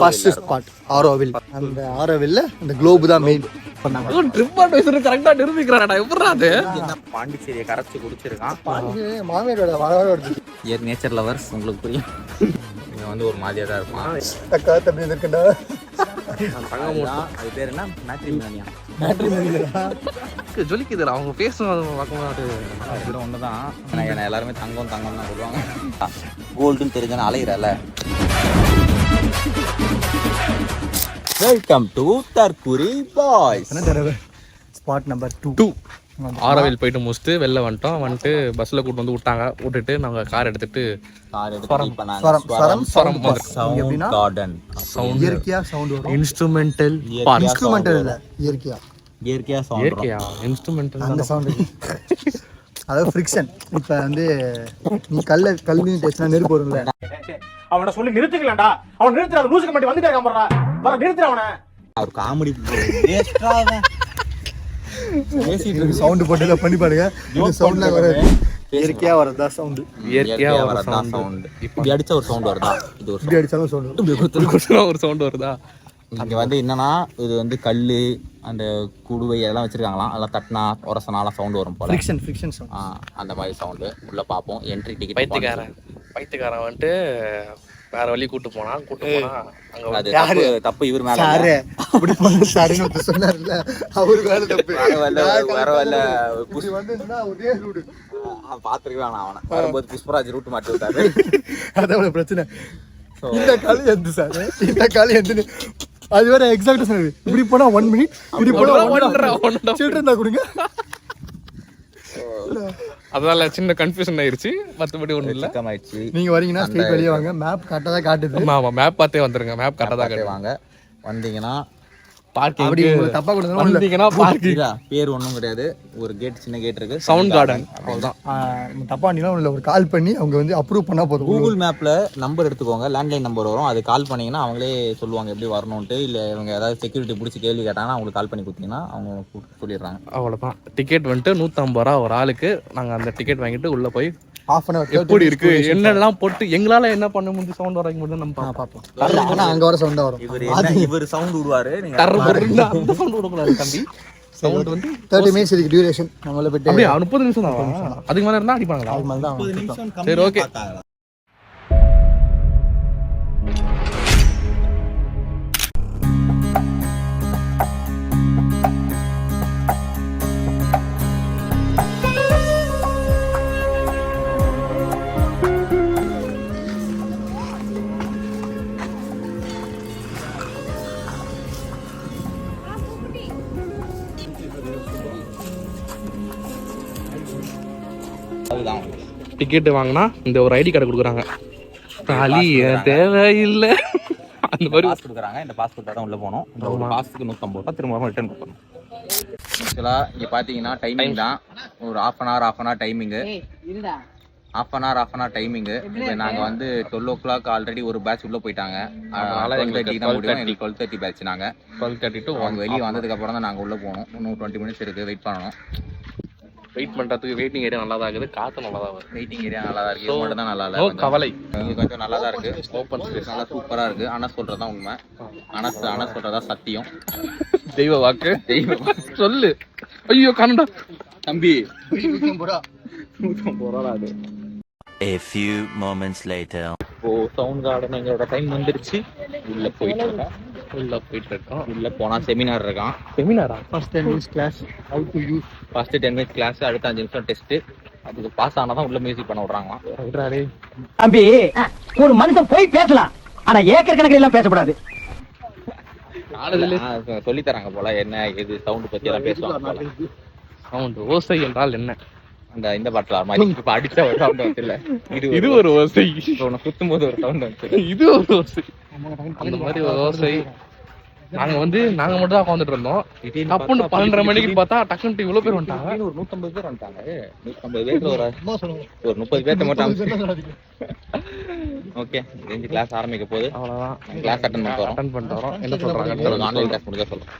First spot Auroville. அந்த ஆரோவில்ல அந்த Globe தான் மெயின் பண்ணாங்க. ட்ரிப் அட்வைசர் கரெக்டா நிரூபிக்கிறாடா. எப்படிடா அது? பாண்டிச்சேரியை கரைச்சி குடிச்சிருக்கான். மாமியாரோட வரவோட நேச்சர் லவர்ஸ் உங்களுக்கு புரியும். இவன் வந்து ஒரு மாதிரியா தான் இருப்பான். தக்கா தம்பி இருக்கண்டா. அது பேர் என்ன? மேட்ரிமோனியா. ஜொலிக்குதுடா அவங்க பேசுறது பார்க்கும்போது. கூட ஒண்ணுதான். ஏன்னா எல்லாருமே தங்கம் தங்கம் தான் சொல்லுவாங்க. கோல்டுன்னு தெரிஞ்சனா அலையிறல. Welcome to Tharkuri boys. Spot number 2. Auroville போயிட்டு முடிச்சுட்டு வெளில வந்துட்டு பஸ்ல கூட்டு வந்து விட்டுட்டு நாங்க கார் எடுத்துட்டு இன்ஸ்ட்ருமெண்டல் அதாவது ஃப்ரிக்ஷன். இப்ப வந்து நீ கல்லு டேஸ்ட்னா நெருப்பு வரும்ல. அவனை சொல்லி நிறுத்துக்கலடா. அவன் நிறுத்துற லூசுக்கு மட்டும் வந்துட்டே காமறா. வர நிறுத்துற அவனை. ஒரு காமெடி வேஸ்டாவே பேசிட்டு இருக்கு. சவுண்ட் போட்டு பண்ணி பாருங்க. இந்த சவுண்ட்ல வர இயற்கையா வரதா சவுண்ட். இயற்கையா வரதா சவுண்ட். இப்படி அடிச்ச ஒரு சவுண்ட் வருதா? இது ஒரு இப்படி அடிச்சாலும் சவுண்ட் ஒரு சவுண்ட் வருதா? இங்க வந்து என்னன்னா இது வந்து கல்லு அந்த குடுவை எல்லாம் வச்சிருக்காங்களாம். அதெல்லாம் தட்டினா உரசனாலாம் சவுண்ட் வரும் போல. Friction sound. அந்த மாதிரி சவுண்டு உள்ள பார்ப்போம். Entry ticket. பைத்தியக்காரன் வந்துட்டு வேற வழி கூட்டு போனா அது தப்பு இவர் மேல. சாரு அப்படி பண்ண சாருன்னு சொன்னார்ல, அவர் மேல தப்பு. வேற வல்ல புடி வந்துனா ஒரே ரூட் பாத்துருக்கான். அவனை வரும்போது புஷ்பராஜ் ரூட் மாட்டி விட்டாரு. அதான் பிரச்சனை. இந்த காலி எந்த சார், இந்த காலி எந்த அது வேற எக்ஸாக்ட்டா சொன்னாரு. இப்படி போனா 1 மினிட், இப்படி போனா 1 சில்ட்ரன் தான் கொடுங்க. அதனால சின்ன கன்ஃபியூஷன் ஆயிருச்சு. மத்தபடி ஒண்ணும் இல்ல. ஆயிடுச்சு. நீங்க வரீங்கன்னா ஸ்ட்ரைட் வெளிய வாங்க. மேப் கரெக்ட்டா தான் காட்டுது. ஆமா மேப் பார்த்தே வந்துருங்க. மேப் கரெக்ட்டா தான் காட்டுவாங்க. வந்தீங்கன்னா பார்க்கிங் அப்படி தப்பா கொடுத்தா வந்தீங்கன்னா பார்க்கிங் பேர் ஒண்ணும் கிடையாது. ஒரு கேட், சின்ன கேட் இருக்கு. சவுண்ட் கார்டன் அவ்வளவுதான். தப்பா வந்தீங்கன்னா உள்ள ஒரு கால் பண்ணி அவங்க வந்து அப்ரூவ் பண்ணா போதும். கூகுள் மேப்ல நம்பர் எடுத்துக்கோங்க. லேண்ட்லைன் நம்பர் வரும். அது கால் பண்ணீங்கன்னா அவங்களே சொல்லுவாங்க எப்படி வரணும்ட்டு. இல்ல இவங்க ஏதாவது செக்யூரிட்டி பிடிச்சி கேள்வி கேட்டாங்கன்னா அவங்களுக்கு கால் பண்ணி கொடுத்தீங்கன்னா அவங்க சொல்லிடுறாங்க. அவ்வளவுதான். டிக்கெட் வந்துட்டு 150 ரூபா ஒரு ஆளுக்கு. நாங்க அந்த டிக்கெட் வாங்கிட்டு உள்ள போய் half an hour எப்படி இருக்கு என்னெல்லாம் போட்டு எங்களால என்ன பண்ண முடிஞ்சு சவுண்ட் வரைக்கும் மட்டும் நம்ம பாப்போம். ஆனா அங்க வர சவுண்ட் வரும். இவர் சவுண்ட் விடுவாரு. நீங்க அந்த சவுண்ட் விடக்கூடாது தம்பி. சவுண்ட் வந்து 30 மினிட்ஸ் இருக்கு டியூரேஷன். நம்மள போய் அப்படியே 30 நிமிஷம் தான். அதுக்கு மேல இருந்தா அடிப்பாங்களா? அது மாதிரி தான். 30 நிமிஷம். சரி ஓகே. டிக்கெட் வாங்கினா இந்த ஒரு ஐடி கார்டு கொடுக்குறாங்க. தாலி தேவையில்லை அந்த மாதிரி பாஸ் கொடுக்குறாங்க. இந்த பாஸ் கொடுத்தா தான் உள்ள போகணும். இந்த ஒரு பாஸ்க்கு 150 ரூபா திரும்ப ரிட்டர்ன் பண்ணணும். ஆக்சுவலாக இங்கே பார்த்தீங்கன்னா டைமிங் தான் ஒரு half an hour timing. half an hour timing. இப்போ நாங்கள் வந்து 12 o'clock ஆல்ரெடி ஒரு பேட்ச் உள்ளே போயிட்டாங்க. 12:30 தான் முடியும். 12:30 பேட்ச். நாங்கள் 12:30 to அவங்க வெளியே வந்ததுக்கப்புறம் தான் நாங்கள் உள்ளே போகணும். இன்னும் 20 மினிட்ஸ் இருக்குது. வெயிட் பண்ணணும். வெயிட் பண்ணுறதுக்கு வெயிட்டிங் ஏரியா நல்லா தான் இருக்குது. காற்று நல்லா தான் வருது. வெயிட்டிங் ஏரியா நல்லா தான் இருக்குது. இது மட்டும் தான் நல்லா இல்லை. கவலை இங்கே கொஞ்சம் நல்லா தான் இருக்குது. ஓப்பன் ஸ்பேஸ் நல்லா சூப்பராக இருக்குது. ஆனால் சொல்கிறது தான் உண்மை. ஆனால் சொல்கிறதா சத்தியம். தெய்வ வாக்கு. சொல்லு. ஐயோ கண்டா தம்பி 150 ரூபா அது. A few moments later. இப்போ சவுண்ட் கார்டன் எங்களோட டைம் வந்துருச்சு. உள்ள போயிட்டு இருக்கோம். உள்ள போனா செமினார் இருக்கான். செமினாரா? First 10 minutes class how to use. First 10 minutes class. அடுத்த 5 நிமிஷம் டெஸ்ட். அதுக்கு பாஸ் ஆனாதான் உள்ள மியூசிக் பண்ண விடுறாங்களாம். தம்பி ஒரு மனுஷன் போய் பேசலாம். ஆனா ஏக்கர் கணக்கில் எல்லாம் பேசக்கூடாது. சொல்லி தராங்க போல. என்ன இது சவுண்ட் பத்தி எல்லாம் பேசுவாங்க போல. சவுண்ட் ஓசை என்றால் என்ன? இந்த பாட்டுல மாதிரி இப்ப அடிச்சா ஒரு சவுண்ட் வந்துல. இது ஒரு ஓசை. குத்தும் போது ஒரு சவுண்ட் வந்து. இது ஒரு ஓசை. அந்த மாதிரி ஒரு ஓசை. நாங்க மட்டும் தான் உட்காந்துட்டு இருந்தோம். அப்பன்னு 12:30 மணிக்கு பார்த்தா டக்குன்னு இவ்வளவு பேர் வந்துட்டாங்க. ஒரு 150 பேர் வந்துட்டாங்க. 150 பேர்ல ஒரு 30 பேர்த்த மட்டும். ஓகே, இந்த கிளாஸ் ஆரம்பிக்க போகுது. அவ்வளவுதான். கிளாஸ் அட்டெண்ட் பண்ணிட்டு வரோம். என்ன சொல்றாங்க? ஆன்லைன் கிளாஸ் முடிஞ்சா சொல்றேன்.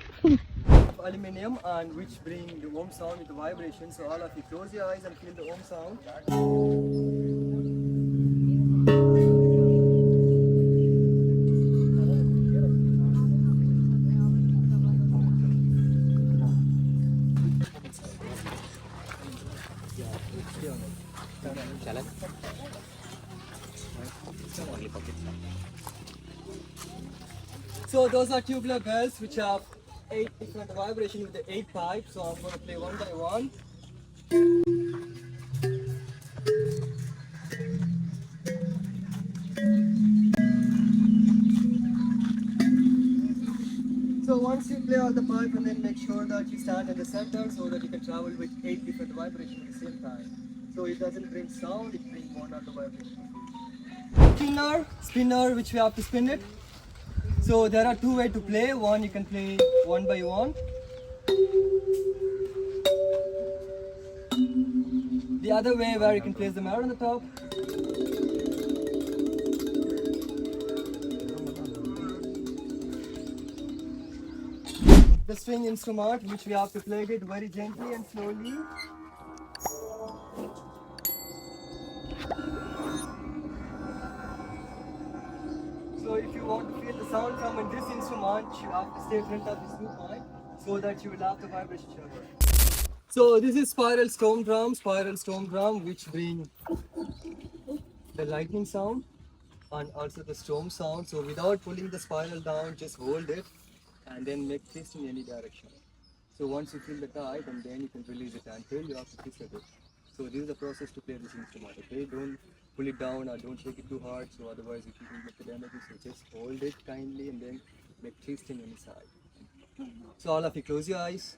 Aluminium and which bring the Om sound with the vibration. So all of you close your eyes and feel the Om sound. So those are tubular bells which have 8 different vibrations with the 8 pipes. So I'm going to play one by one. So once you play all the pipe, and then make sure that you stand in the center so that you can travel with 8 different vibrations at the same time. So it doesn't bring sound, it brings one other vibration. Spinner which we have to spin it. So there are 2 ways to play. One, you can play one by one. The other way where you can place the mirror on the top. The string instrument which we have to play it very gently and slowly. So if you want to feel the sound from this instrument, you have to stay in front of this 2 point so that you will have the vibration chamber. So this is spiral storm drum which bring the lightning sound and also the storm sound. So without pulling the spiral down, just hold it and then make twist in any direction. So once you feel the tide, and then you can release it until you have to twist it. So this is the process to play this instrument. Okay, don't pull it down or don't shake it too hard. So otherwise, if you will get the damage, so just hold it kindly and then make twist in any side. So all of you close your eyes.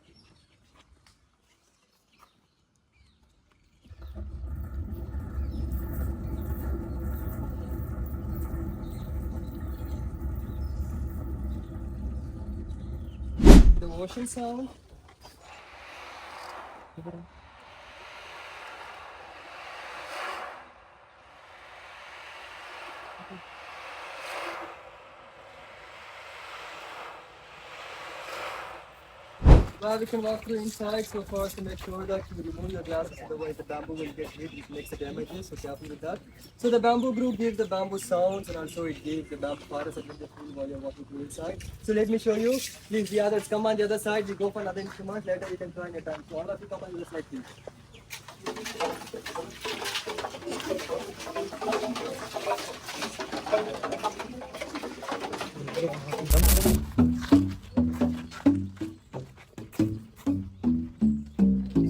The ocean sound. Well, we can walk through inside, so first to make sure that you remove your glasses, otherwise the bamboo will get hit, which makes the damages, so careful with that. So the bamboo group gives the bamboo sounds and also it gives the bamboo forest a little feel while you're walking through inside. So let me show you. Please, the others come on the other side, we go for another instrument, later you can try your time. So all of you come on the other side, please.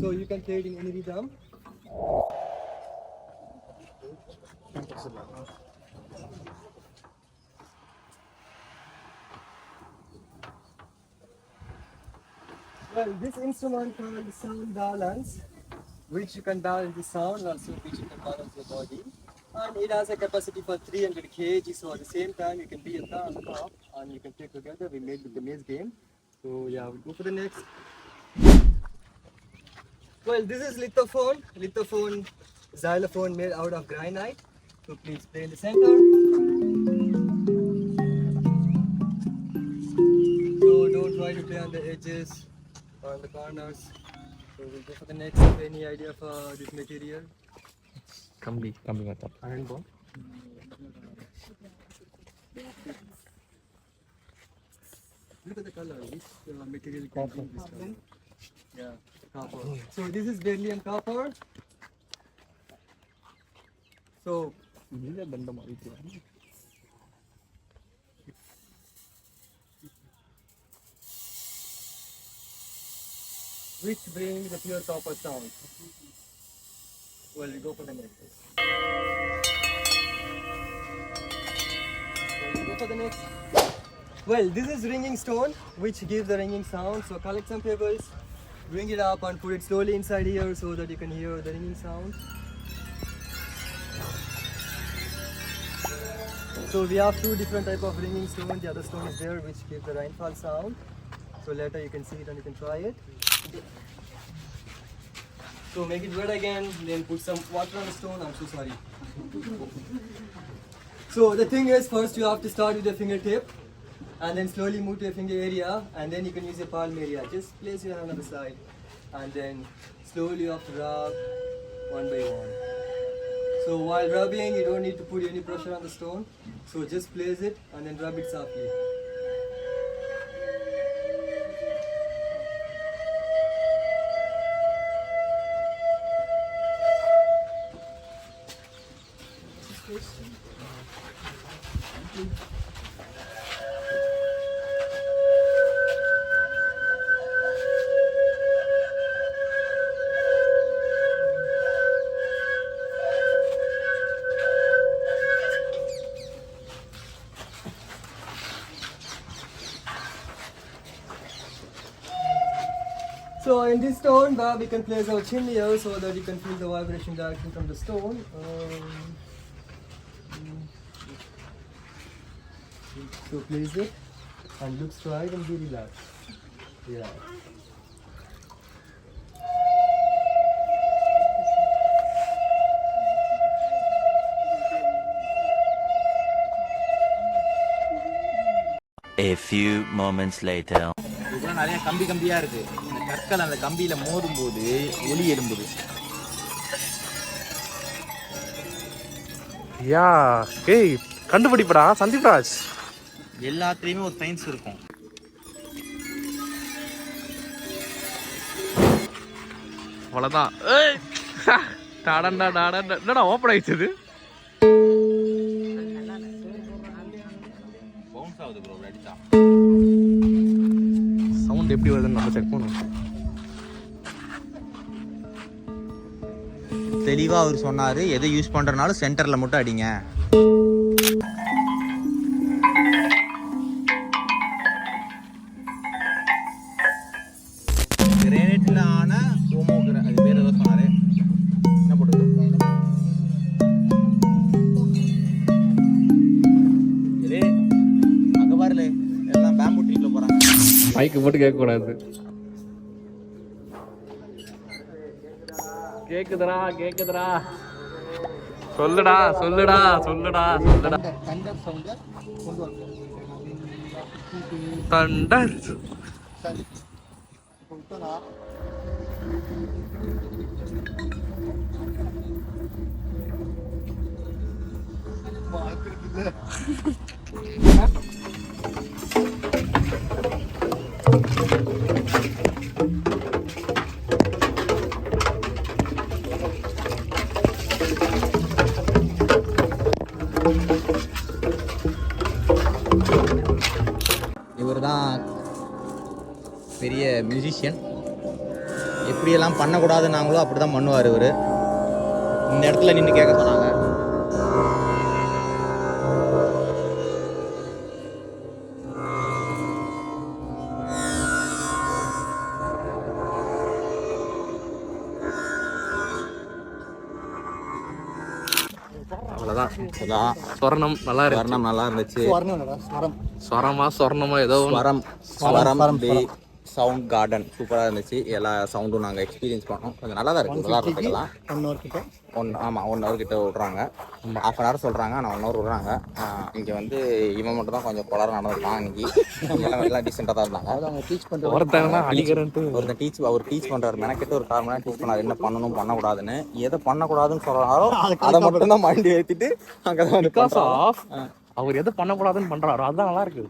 So you can play it in any rhythm. Well, this instrument called the sound balance, which you can balance the sound, also which you can balance your body. And it has a capacity for 300 kg, so at the same time you can be a on the top and you can play together. We made with the maze game. So yeah, we'll go for the next. Well, this is lithophone xylophone made out of granite. So please play in the center. So don't try to play on the edges or on the corners. So we'll go for the next. Any idea for this material? கம்பி மத்தம் iron ball. Look at the color. Which material can be this color? Yeah, copper. So this is beryllium copper. So இல்ல பண்ட மாதிரி இருக்கு. which brings the pure copper sound. Well, we go for the next. Well, this is ringing stone, which gives the ringing sound. So collect some pebbles, bring it up and put it slowly inside here so that you can hear the ringing sound. So we have 2 different type of ringing stone. The other stone is there, which gives the rainfall sound. So later you can see it and you can try it. So make it wet again, then put some water on the stone. I'm so sorry. So the thing is, first you have to start with your fingertip and then slowly move to your finger area, and then you can use your palm area. Just place your hand on the side and then slowly you have to rub one by one. So while rubbing, you don't need to put any pressure on the stone. So just place it and then rub it softly. So in this stone bar, we can place our chin here so that you can feel the vibration directly from the stone. So place it and look straight and be relaxed. Yeah. A few moments later. இதுல நிறைய Gambia இருக்கு. இந்த கற்கள் அந்த கம்பியில மோதும் போது ஒலி எழும்புது. யா ஏய் கண்டுபிடிப்படா சந்தீப் ராஜ். எல்லாத்துலயுமே ஒரு சயின்ஸ் இருக்கும். அவ்வளவுதான். ஏய் டாடண்டா டாடண்டா என்னடா ஓபன் ஆயிடுச்சு. பவுன்ஸ் ஆகுது ப்ரோ அடிச்சா. சவுண்ட் எப்படி வருதுன்னு நம்ம செக் பண்ணுவோம். தெளிவா அவர் சொன்னாரு எதை யூஸ் பண்றனாலும் சென்டர்ல மட்டும் அடிங்க. கிரேனைட்ல ஆன ஹோமோகிரா அது பேர் ஏதோ சொன்னாரு. என்ன போடுறது? இதே அங்க பாருல எல்லாம் பேம்பு ட்ரீல போறாங்க. மைக் போட்டு கேட்க கூடாது. கேக்குதுடா சொல்லுடா சொல்லுடா சொல்லுடா சொல்லுடா. தண்டர் சவுண்ட கொண்டு வரணும். தண்டர் சரி கொடுத்தனா மார்க்கெட்ல இவர் தான் பெரிய மியூசிஷியன். எப்படியெல்லாம் பண்ணக்கூடாதுன்னாங்களோ அப்படி தான் பண்ணுவார் இவர். இந்த இடத்துல நின்று கேட்க சொன்னாங்க. அவ்வளவுதான். அதான் சொர்ணம் நல்லா இருக்கு. வர்ணம் நல்லா இருந்துச்சு. சொரமா ஏதோ ஸ்வரம் சவுண்ட் கார்டன் சூப்பராக இருந்துச்சு. எல்லா சவுண்டும் நாங்கள் எக்ஸ்பீரியன்ஸ் பண்ணோம். கொஞ்சம் நல்லா தான் இருக்குது விளாட்றதுக்கெல்லாம். 1 hour கிட்ட 1 hour கிட்ட விட்றாங்க. ½ hour சொல்கிறாங்க, ஆனால் 1 hour விட்றாங்க. இங்கே வந்து இவன் மட்டும் தான் கொஞ்சம் கொளர நடந்துருக்கான். இன்னைக்கு எல்லாம் டீசெண்டாக தான் இருந்தாங்க. அவர் டீச் பண்ணுறாரு. மெனக்கிட்ட ஒரு 1/4 மணி நேரம் டீச் பண்ணார் என்ன பண்ணணும் பண்ணக்கூடாதுன்னு. எதை பண்ணக்கூடாதுன்னு சொல்கிறாரோ அதை மட்டும் தான் மைண்ட் ஏற்றிட்டு அங்கே தான் வந்து அவர் எதை பண்ணக்கூடாதுன்னு பண்றாரு அதுதான் நல்லா இருக்கு.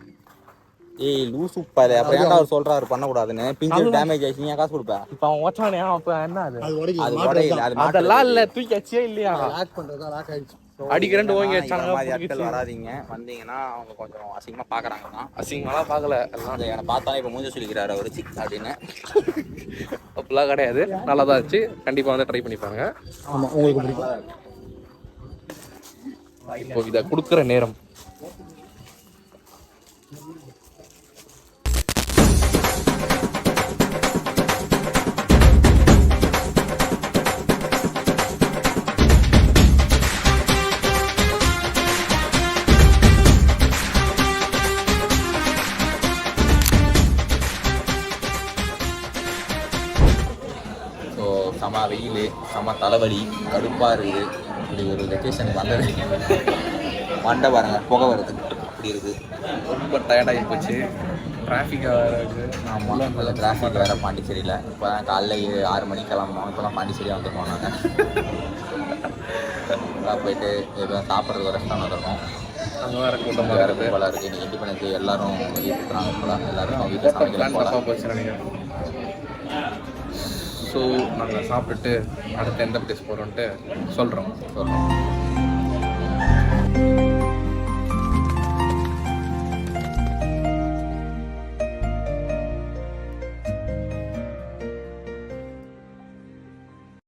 ஏய் லூசு பாரு. அப்புறம் ஏன்டா அவர் சொல்றாரு பண்ணக்கூடாதுன்னு? பிஞ்சு டேமேஜ் ஆயிடுச்சு, நீ காசு கொடுப்ப? இப்ப அவன் ஓச்சானே அப்ப என்ன அது அது உடையல. அது அதெல்லாம் இல்ல தூக்கி அச்சியே இல்லையா லாக் பண்றதா லாக் ஆயிடுச்சு. அடிக்கிறேன் ஓங்கி இந்த வச்சாங்க. மாதிரி ஆட்கள் வராதீங்க. வந்தீங்கன்னா அவங்க கொஞ்சம் அசிங்கமா பாக்குறாங்க தான். அசிங்கமாலாம் பார்க்கல எல்லாம். என்னை பார்த்தாலும் இப்ப மூஞ்ச சொல்லிக்கிறாரு அவரு சிக் அப்படின்னு. அப்படிலாம் கிடையாது, நல்லா தான் இருந்துச்சு. கண்டிப்பா வந்து ட்ரை பண்ணிப்பாங்க. ஆமா உங்களுக்கு பிடிக்கும். இப்போ இதை கொடுக்குற நேரம் செம வெயில், செம தலைவலி, கடுப்பாக இருக்குது. இப்படி ஒரு வெக்கேஷனுக்கு வந்தது மண்டை பாருங்க புகை வருது. அப்படி இருக்குது. ரொம்ப டயர்டாகி போச்சு. டிராஃபிக்காக வேறு இருக்குது. ஆமாம், நல்ல டிராஃபிக் வேறு பாண்டிச்சேரியில். இப்போ தான் காலைல 6 மணிக்கு கிளம்பணும். இப்போ தான் பாண்டிச்சேரியாக வந்து போனாங்க. போயிட்டு எதுவும் சாப்பிட்றதுக்கு ரெஸ்டாரண்ட் வந்துருக்கோம். அங்கே வேறு கூட்டமாக வேறு போல இருக்குது. இன்னைக்கு இண்டிபெண்டன்ஸ் எல்லாரும் இருக்கிறாங்க போல. எல்லாரும் வீட்டில் சமைக்கலாம் போல போச்சு நினைக்கிறேன். ஸோ நாங்கள் சாப்பிட்டுட்டு அடுத்து எந்த பிளேஸ் போகிறோன்ட்டு சொல்கிறோம்.